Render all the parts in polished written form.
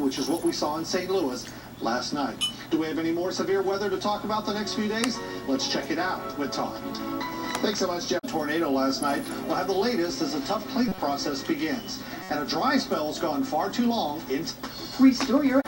which is what we saw in St. Louis last night. Do we have any more severe weather to talk about the next few days? Let's check it out with Todd. Thanks so much, Jeff. Tornado last night. We'll have the latest as the tough clean process begins. And a dry spell's gone far too long. Restore your...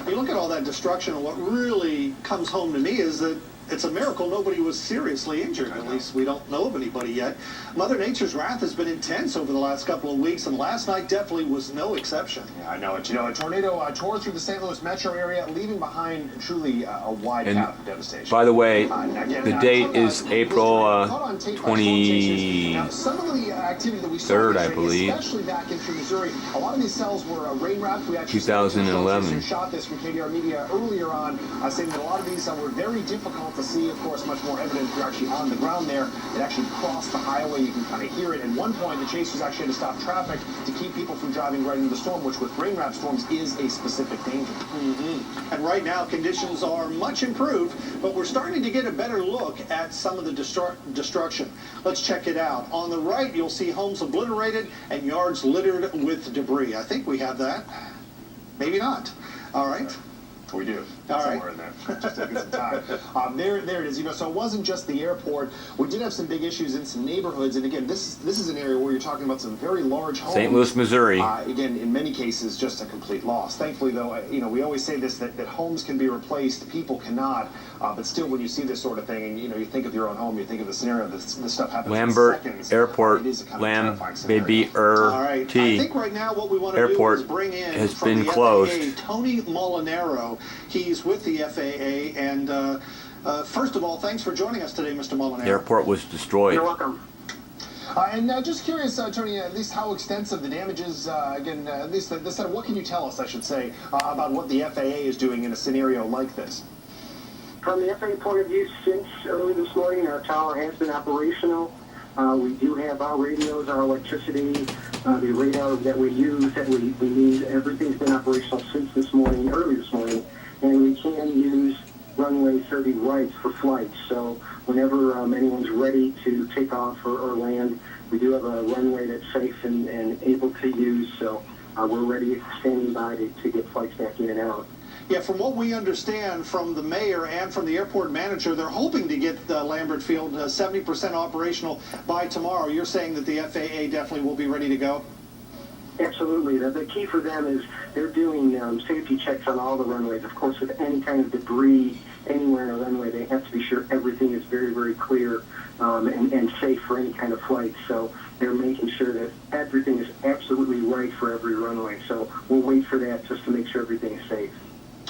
You look at all that destruction, and what really comes home to me is that it's a miracle nobody was seriously injured. At least we don't know of anybody yet. Mother Nature's wrath has been intense over the last couple of weeks, and last night definitely was no exception. Yeah, I know it. You know, a tornado tore through the St. Louis metro area, leaving behind truly a wide path of devastation. By the way, the date is April 23rd, I believe. Especially back in Missouri, a lot of these cells were rain wrapped. We actually 2011. shot this from KDR Media earlier on, saying that a lot of these were very difficult to see. Of course, much more evident if you're actually on the ground there. It actually crossed the highway. You can kind of hear it. At one point, the chasers actually had to stop traffic to keep people from driving right into the storm, which with rain-wrapped storms is a specific danger. And right now, conditions are much improved, but we're starting to get a better look at some of the destruction. Let's check it out. On the right, you'll see homes obliterated and yards littered with debris. I think we have that. Maybe not. All right. We do. All right. Somewhere in there. Just taking some time. There it is. You know, so it wasn't just the airport. We did have some big issues in some neighborhoods, and again, this is an area where you're talking about some very large homes. St. Louis, Missouri. Again, in many cases, just a complete loss. Thankfully, though, you know, we always say this that homes can be replaced, people cannot. But still, when you see this sort of thing, and you know, you think of your own home, you think of the scenario. This stuff happens Lambert in seconds. Airport, It is a kind of Lamb, terrifying scenario. Baby, All right. I think right now what we want to do Airport is bring in has from been the closed. FAA, Tony Molinaro. He's with the FAA, and first of all, thanks for joining us today, Mr. Molinaro. The airport was destroyed. You're welcome. And just curious, Tony, at least how extensive the damage is, again, at least what can you tell us, I should say, about what the FAA is doing in a scenario like this? From the FAA point of view, since early this morning, our tower has been operational. We do have our radios, our electricity, the radar that we use, that we need. Everything's been operational since this morning, early this morning, and we can use runway 30 right for flights. So whenever anyone's ready to take off or land, we do have a runway that's safe and able to use. So we're ready, standing by to get flights back in and out. Yeah, from what we understand from the mayor and from the airport manager, they're hoping to get Lambert Field 70% operational by tomorrow. You're saying that the FAA definitely will be ready to go? Absolutely. The key for them is they're doing safety checks on all the runways. Of course, with any kind of debris anywhere in a runway, they have to be sure everything is very, very clear and safe for any kind of flight. So they're making sure that everything is absolutely right for every runway. So we'll wait for that just to make sure everything is safe.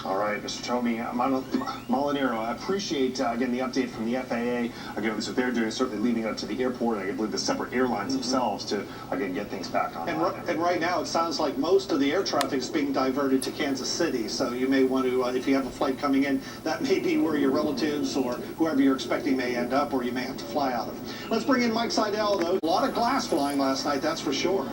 All right, Mr. Tony Molinaro, I appreciate, again, the update from the FAA. Again, this is what they're doing, certainly leading up to the airport, and I believe the separate airlines themselves to, again, get things back on. And right now, it sounds like most of the air traffic is being diverted to Kansas City, so you may want to, if you have a flight coming in, that may be where your relatives or whoever you're expecting may end up, or you may have to fly out of. Let's bring in Mike Seidel, though. A lot of glass flying last night, that's for sure.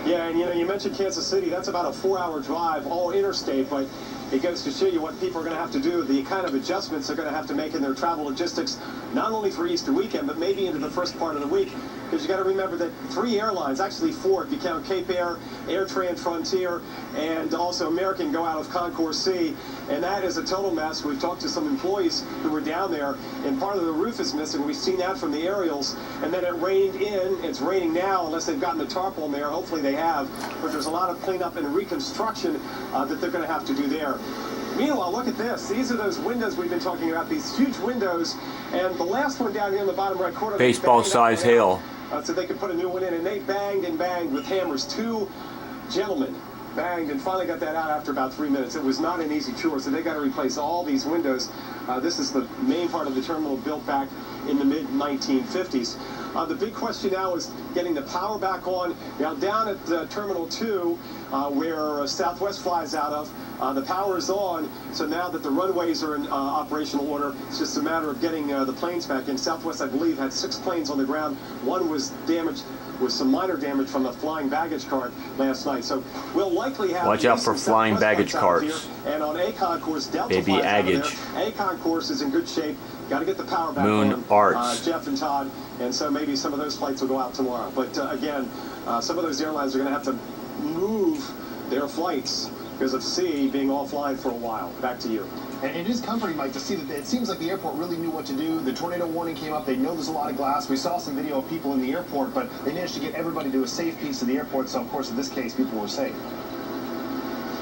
Yeah, and you know, you mentioned Kansas City. That's about a 4-hour drive, all interstate, but it goes to show you what people are going to have to do, the kind of adjustments they're going to have to make in their travel logistics, not only for Easter weekend, but maybe into the first part of the week. Because you got to remember that 3 airlines, actually 4 if you count Cape Air, AirTran Frontier, and also American go out of Concourse C, and that is a total mess. We've talked to some employees who were down there, and part of the roof is missing. We've seen that from the aerials, and then it rained in. It's raining now, unless they've gotten the tarpaulin there. Hopefully they have, but there's a lot of cleanup and reconstruction that they're going to have to do there. Meanwhile, look at this. These are those windows we've been talking about, these huge windows, and the last one down here in the bottom right corner. Baseball-size hail. So they could put a new one in, and they banged and banged with hammers. 2 gentlemen banged and finally got that out after about 3 minutes. It was not an easy chore, so they got to replace all these windows. This is the main part of the terminal built back in the mid-1950s. The big question now is getting the power back on. Now down at Terminal 2, where Southwest flies out of, the power is on. So now that the runways are in operational order, it's just a matter of getting the planes back in. Southwest, I believe, had 6 planes on the ground. 1 was damaged with some minor damage from the flying baggage cart last night. So we'll likely have... Watch out for flying baggage carts. And on A Concourse, Delta Baby flies out of Aggage. there. A Concourse is in good shape. Got to get the power back Moon on. Arts. Jeff and Todd. and so maybe some of those flights will go out tomorrow. But again, some of those airlines are going to have to move their flights because of C being offline for a while. Back to you. And it is comforting, Mike, to see that it seems like the airport really knew what to do. The tornado warning came up. They know there's a lot of glass. We saw some video of people in the airport, but they managed to get everybody to a safe piece of the airport. So, of course, in this case, people were safe.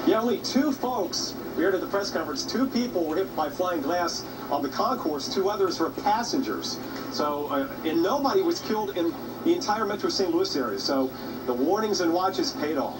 Yeah, only 2 folks, we heard at the press conference, 2 people were hit by flying glass on the concourse. 2 others were passengers. So, and nobody was killed in the entire Metro St. Louis area. So the warnings and watches paid off.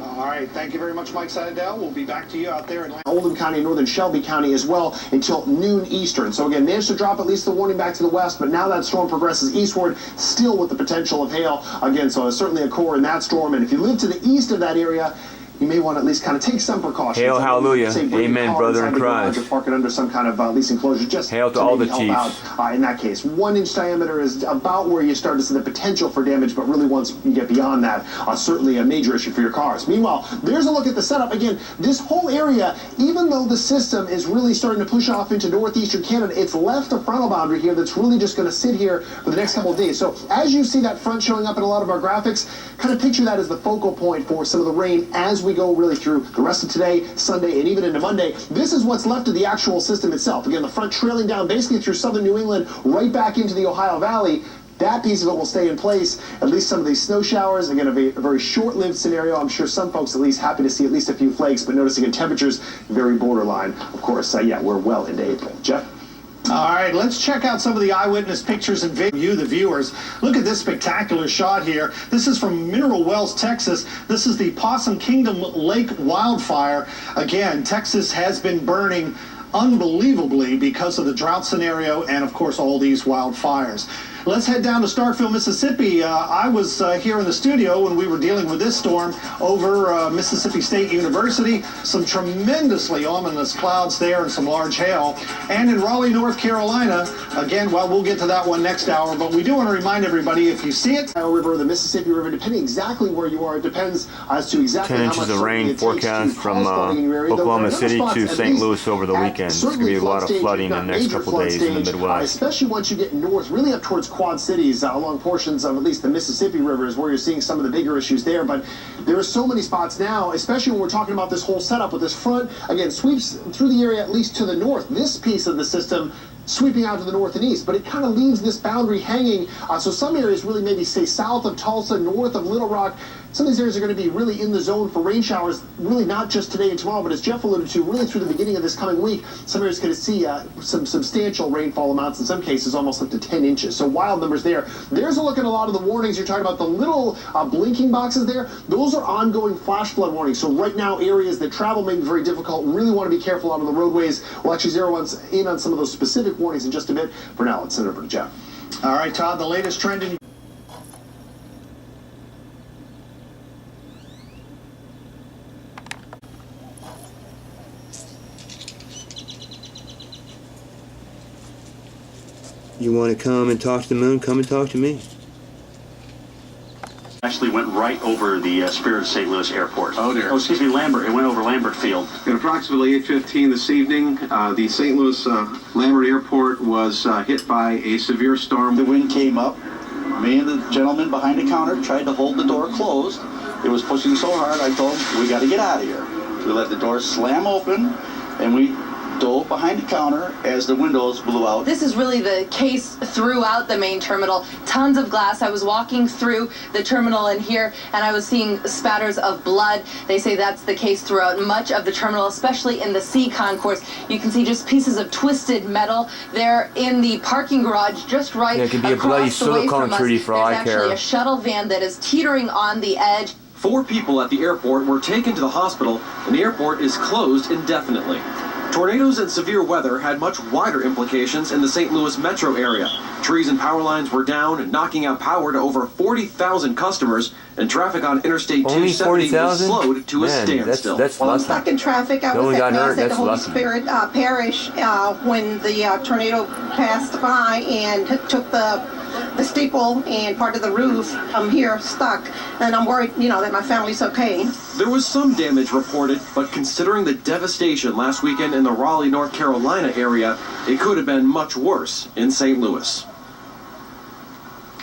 All right, thank you very much, Mike Sadell. We'll be back to you out there in Oldham County and northern Shelby County as well until noon Eastern. So again, managed to drop at least the warning back to the west, but now that storm progresses eastward, still with the potential of hail. Again, so certainly a core in that storm. And if you live to the east of that area, you may want to at least kind of take some precautions. Hail, hallelujah. Amen, brother in Christ. Or park it under some kind of at least enclosure. Just hail to all the help chiefs. Out, in that case, 1-inch diameter is about where you start to see the potential for damage, but really once you get beyond that, certainly a major issue for your cars. Meanwhile, there's a look at the setup. Again, this whole area, even though the system is really starting to push off into northeastern Canada, it's left a frontal boundary here that's really just going to sit here for the next couple of days. So as you see that front showing up in a lot of our graphics, kind of picture that as the focal point for some of the rain as we go really through the rest of today, Sunday, and even into Monday. This is what's left of the actual system itself. Again, the front trailing down basically through southern New England, right back into the Ohio Valley. That piece of it will stay in place, at least some of these snow showers. Again, a very short-lived scenario. I'm sure some folks at least happy to see at least a few flakes, but noticing in temperatures, very borderline. Of course, yeah, we're well into April. Jeff? All right, let's check out some of the eyewitness pictures and video, the viewers. Look at this spectacular shot here. This is from Mineral Wells, Texas. This is the Possum Kingdom Lake wildfire. Again, Texas has been burning unbelievably because of the drought scenario and, of course, all these wildfires. Let's head down to Starkville, Mississippi. I was here in the studio when we were dealing with this storm over Mississippi State University. Some tremendously ominous clouds there and some large hail. And in Raleigh, North Carolina, again, well, we'll get to that one next hour, but we do want to remind everybody, if you see it, Ohio River, the Mississippi River, depending exactly where you are, it depends as to exactly 10 how much inches of rain forecast from Oklahoma City to St. Louis over the weekend. It's going to be a lot of flooding in the next couple days in the Midwest. Especially once you get north, really up towards Quad Cities, along portions of at least the Mississippi River is where you're seeing some of the bigger issues there. But there are so many spots now, especially when we're talking about this whole setup with this front, again, sweeps through the area at least to the north. This piece of the system sweeping out to the north and east, but it kind of leaves this boundary hanging. So some areas really maybe stay south of Tulsa, north of Little Rock. Some of these areas are going to be really in the zone for rain showers, really not just today and tomorrow, but as Jeff alluded to, really through the beginning of this coming week, some areas going to see some substantial rainfall amounts, in some cases almost up to 10 inches. So wild numbers there. There's a look at a lot of the warnings. You're talking about the little blinking boxes there. Those are ongoing flash flood warnings. So right now, areas that travel may be very difficult, really want to be careful out on the roadways. We'll actually zero in on some of those specific warnings in just a bit. For now, let's send it over to Jeff. all right, Todd, the latest trend in You want to come and talk to the moon? Come and talk to me. Actually went right over the Spirit of St. Louis Airport. Oh, dear. Oh, excuse me, Lambert. It went over Lambert Field. At approximately 8:15 this evening, the St. Louis Lambert Airport was hit by a severe storm. The wind came up. Me and the gentleman behind the counter tried to hold the door closed. It was pushing so hard, I told him, we got to get out of here. We let the door slam open, and we dove behind the counter as the windows blew out. This is really the case throughout the main terminal. Tons of glass. I was walking through the terminal in here and I was seeing spatters of blood. They say that's the case throughout much of the terminal, especially in the C concourse. You can see just pieces of twisted metal there in the parking garage just right it could be a bloody across the way silicone from us. treaty for all There's I care. actually a shuttle van that is teetering on the edge. 4 people at the airport were taken to the hospital, and the airport is closed indefinitely. Tornadoes and severe weather had much wider implications in the St. Louis metro area. Trees and power lines were down, knocking out power to over 40,000 customers, and traffic on Interstate Only 270 was 40,000? slowed to a Man, standstill. that's Well, I'm lucky. stuck in traffic. I No was one at got Mass hurt, at the that's Holy lucky. Spirit Parish when the tornado passed by and took the steeple and part of the roof. I'm here stuck, and I'm worried, that my family's okay. There was some damage reported, but considering the devastation last weekend in the Raleigh, North Carolina area, it could have been much worse in St. Louis.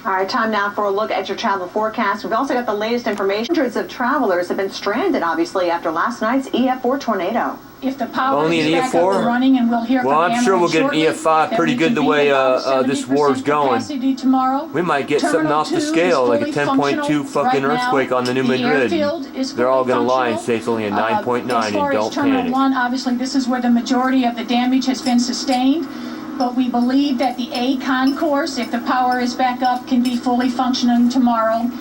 All right, time now for a look at your travel forecast. We've also got the latest information. Hundreds of travelers have been stranded, obviously, after last night's EF4 tornado. If the power Only is an back up and EF4? running, and we'll hear Well, from I'm sure we'll get an shortly, EF5 that pretty we good can the be way about this 70% war's going. capacity tomorrow. We might get something Terminal off the 2 scale, is like a fully 10.2 functional fucking right now. earthquake on the New The Madrid. airfield is They're all fully going to lie and functional. say it's only a 9.9 As far and as don't Terminal panic. 1, obviously this is where the majority of the damage has been sustained. But we believe that the A concourse, if the power is back up, can be fully functioning tomorrow.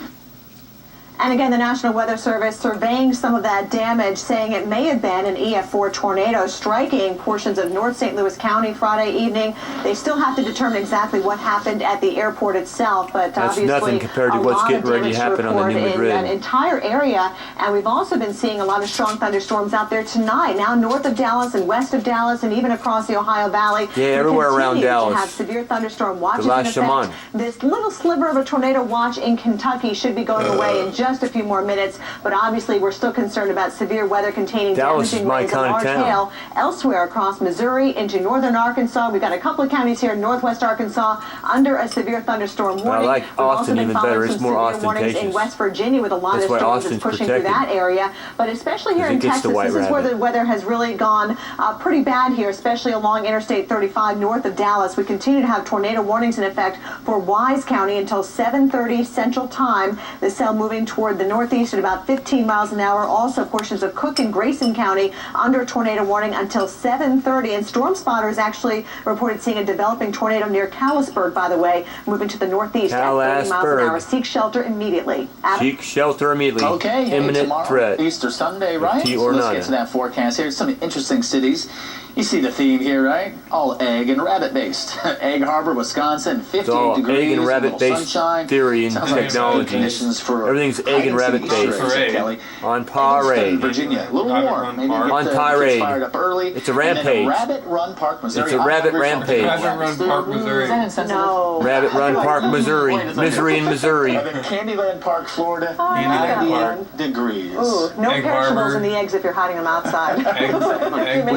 And again, the National Weather Service surveying some of that damage, saying it may have been an EF4 tornado striking portions of North St. Louis County Friday evening. They still have to determine exactly what happened at the airport itself, but That's obviously nothing compared to what's getting ready to happen on the New in that Madrid. entire area. And we've also been seeing a lot of strong thunderstorms out there tonight, now north of Dallas and west of Dallas and even across the Ohio Valley. Yeah, We everywhere around continue Dallas. to have severe thunderstorm watches The in last effect. Shaman. This little sliver of a tornado watch in Kentucky should be going away in just a few more minutes. But obviously, we're still concerned about severe weather containing Dallas is damaging my rains and kind of large town. hail elsewhere across Missouri into northern Arkansas. We've got a couple of counties here in northwest Arkansas under a severe thunderstorm warning. like We've also Austin been even following better. some It's more severe warnings in ostentatious. West Virginia with a lot That's of why storms that's Austin's pushing through protected. that area. But especially here Because in it gets Texas, the white this is where rabbit. the weather has really gone pretty bad here, especially along Interstate 35 north of Dallas. We continue to have tornado warnings in effect for Wise County until 7:30 Central Time. The cell moving toward the northeast at about 15 miles an hour. Also, portions of Cook and Grayson County under tornado warning until 7:30. And Storm Spotters actually reported seeing a developing tornado near Callisburg, by the way, moving to the northeast at 30 miles an Callisburg. hour. Seek shelter immediately. Adam? Seek shelter immediately. Okay, hey, Imminent tomorrow, threat. Easter Sunday, right? Tea So or let's nada. get to that forecast here. Some interesting cities. You see the theme here, right? All egg and rabbit based. Egg Harbor, Wisconsin, 58 It's all degrees. egg and a rabbit little based sunshine. theory and Sounds like technology. conditions for Everything's egg and rabbit Easter based. eggs, Kelly. On Eggleston, parade. Virginia, a little warm. Maybe On get tirade. fired up early. It's a And then rampage. Rabbit Run Park, Missouri. It's a rabbit rampage. Rabbit Run Park, Missouri. Is that insensitive? No. Rabbit Run Park, Missouri. Wait a second. Misery in Missouri. And then Candyland Park, Florida, Candyland 98 Park. degrees. Ooh, no Egg perishables Harbor. in the eggs if you're hiding them outside. Egg With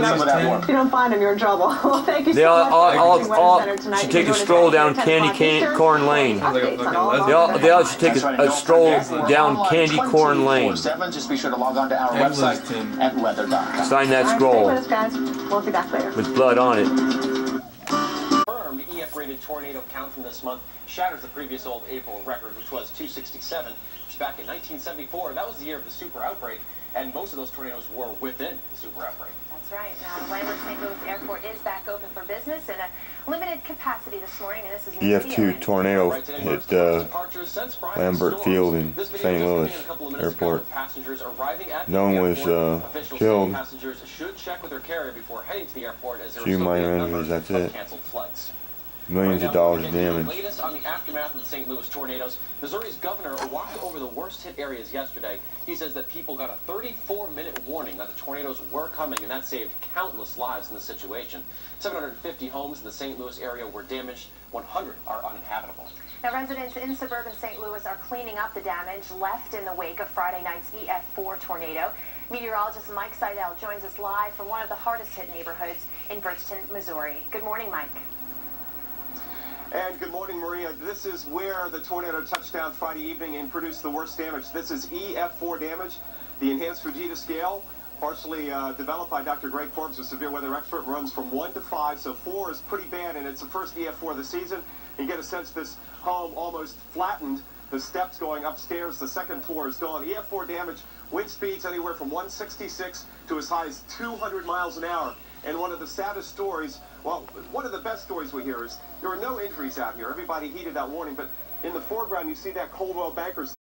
some of that warm. If you don't find them, you're in trouble. Well, thank you They so all, much all, for all, watching Weather all Center tonight. should You take can a join us stroll at down 10 Candy o'clock Eastern. Corn Lane. Updates on all of They our all should take That's right, a don't stroll forget, down we're Candy online Corn Lane. 24/7. Just be sure to log on to our website Eggleton. at weather.com. Sign that All right, stay scroll with us, guys. We'll be back later. with blood on it. Confirmed EF-rated tornado count from this month shatters the previous old April record, which was 267. Which back in 1974, that was the year of the super outbreak, and most of those tornadoes were within the super outbreak. That's right. Now, Lambert St. Louis Airport is back open for business in a limited capacity this morning, and this is new EF2 video. tornado Right today hit marks the first departures since Brian's Lambert storms. Field in This video St. just Louis came in a couple of minutes ago Airport. with passengers arriving at No the one was airport. Officials killed. say passengers should check with their carrier before heading to the airport, as there Few are still minor a number injuries, that's of it. canceled flights. Millions Right of now, dollars we're of getting the damage. latest on the aftermath of the St. Louis tornadoes. Missouri's governor walked over the worst hit areas yesterday. He says that people got a 34-minute warning that the tornadoes were coming, and that saved countless lives in the situation. 750 homes in the St. Louis area were damaged. 100 are uninhabitable. Now, residents in suburban St. Louis are cleaning up the damage left in the wake of Friday night's EF4 tornado. Meteorologist Mike Seidel joins us live from one of the hardest hit neighborhoods in Bridgeton, Missouri. Good morning, Mike. And good morning, Maria. This is where the tornado touched down Friday evening and produced the worst damage. This is EF4 damage, the enhanced Fujita scale, partially developed by Dr. Greg Forbes, a severe weather expert, runs from 1 to 5, so 4 is pretty bad, and it's the first EF4 of the season. You get a sense this home almost flattened. The steps going upstairs, the second floor is gone. EF4 damage, wind speeds anywhere from 166 to as high as 200 miles an hour. And one of the saddest stories, well, one of the best stories we hear is there are no injuries out here. Everybody heeded that warning, but in the foreground you see that Coldwell Bankers